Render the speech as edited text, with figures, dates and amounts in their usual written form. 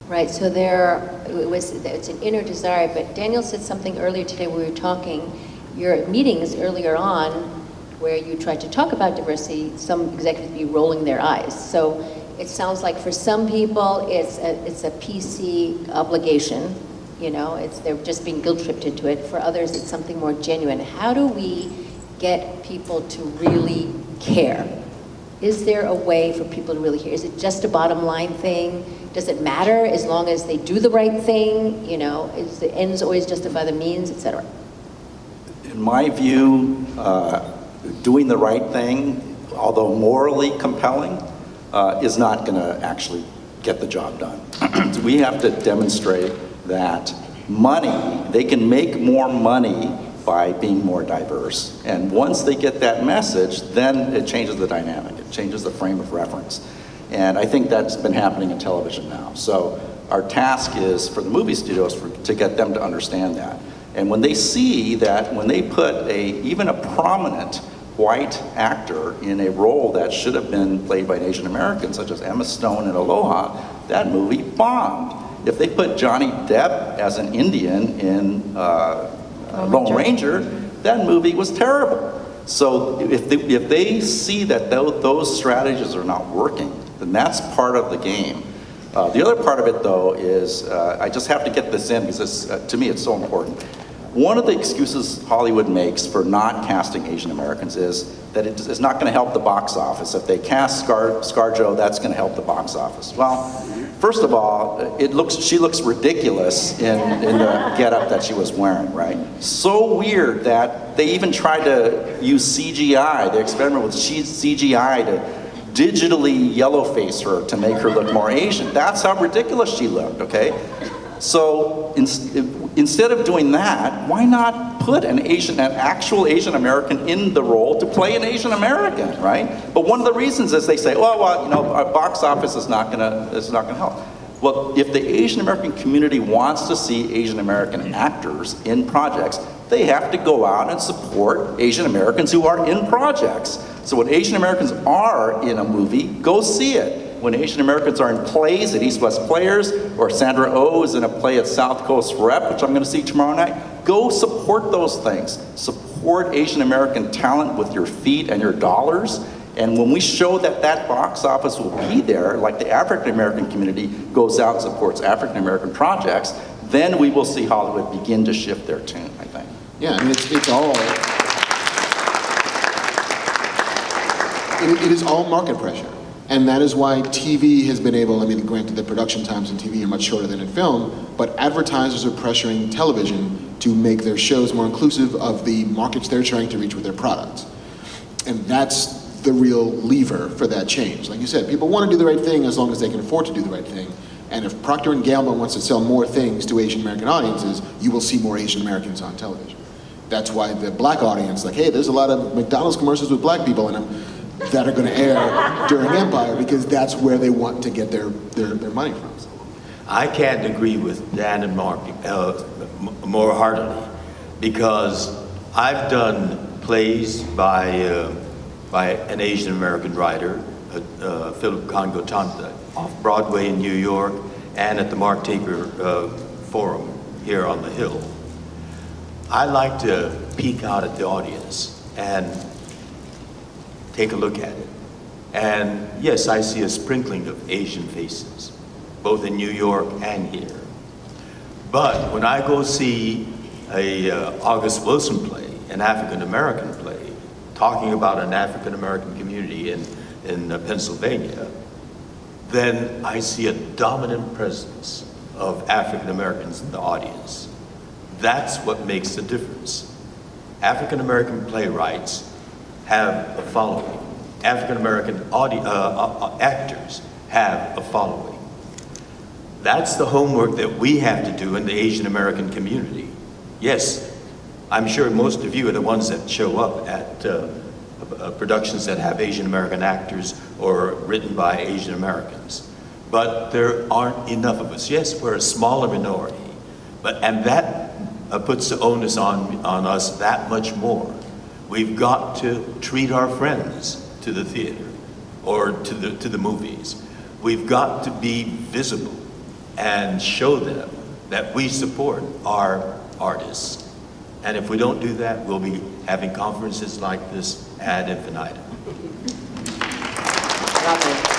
Right, so it's an inner desire, but Daniel said something earlier today when we were talking, your meetings earlier on, where you tried to talk about diversity, some executives be rolling their eyes. So it sounds like for some people, it's a PC obligation, you know, they're just being guilt-tripped into it. For others, it's something more genuine. How do we get people to really care? Is there a way for people to really care? Is it just a bottom line thing? Does it matter as long as they do the right thing? You know, is the ends always justify the means, et cetera? In my view, doing the right thing, although morally compelling, is not going to actually get the job done. We have to demonstrate that they can make more money by being more diverse. And once they get that message, then it changes the dynamic. It changes the frame of reference. And I think that's been happening in television now. So our task is for the movie studios to get them to understand that. And when they see that, when they put even a prominent white actor in a role that should have been played by an Asian American, such as Emma Stone in Aloha, that movie bombed. If they put Johnny Depp as an Indian in Lone Ranger, that movie was terrible. So if they see that those strategies are not working, then that's part of the game. The other part of it, though, is I just have to get this in because to me it's so important. One of the excuses Hollywood makes for not casting Asian Americans is that it is not going to help the box office. If they cast ScarJo, that's going to help the box office. Well, first of all, she looks ridiculous in the getup that she was wearing, right? So weird that they even tried to use CGI. They experimented with CGI to digitally yellowface her to make her look more Asian. That's how ridiculous she looked, okay? So instead of doing that, why not put an actual Asian American in the role to play an Asian American, right? But one of the reasons is they say, well, you know, our box office is not gonna help. Well, if the Asian American community wants to see Asian American actors in projects, they have to go out and support Asian Americans who are in projects. So when Asian Americans are in a movie, go see it. When Asian Americans are in plays at East West Players, or Sandra Oh is in a play at South Coast Rep, which I'm going to see tomorrow night, go support those things. Support Asian American talent with your feet and your dollars. And when we show that box office will be there, like the African American community goes out and supports African American projects, then we will see Hollywood begin to shift their tune, I think. Yeah, I mean, it's all... It is all market pressure. And that is why TV has been able, I mean, granted the production times in TV are much shorter than in film, but advertisers are pressuring television to make their shows more inclusive of the markets they're trying to reach with their products. And that's the real lever for that change. Like you said, people want to do the right thing as long as they can afford to do the right thing. And if Procter & Gamble wants to sell more things to Asian American audiences, you will see more Asian Americans on television. That's why the black audience, like, hey, there's a lot of McDonald's commercials with black people in them that are going to air during Empire, because that's where they want to get their money from. I can't agree with Dan and Mark more heartily, because I've done plays by an Asian American writer, Philip Congo Tanta, off Broadway in New York, and at the Mark Taper Forum here on the Hill. I like to peek out at the audience and take a look at it. And yes, I see a sprinkling of Asian faces, both in New York and here. But when I go see a August Wilson play, an African-American play, talking about an African-American community in Pennsylvania, then I see a dominant presence of African-Americans in the audience. That's what makes the difference. African-American playwrights have a following. African-American actors have a following. That's the homework that we have to do in the Asian American community. Yes, I'm sure most of you are the ones that show up at productions that have Asian American actors or written by Asian Americans. But there aren't enough of us. Yes, we're a smaller minority, and that puts the onus on us that much more. We've got to treat our friends to the theater or to the movies. We've got to be visible and show them that we support our artists. And if we don't do that, we'll be having conferences like this ad infinitum. Love it.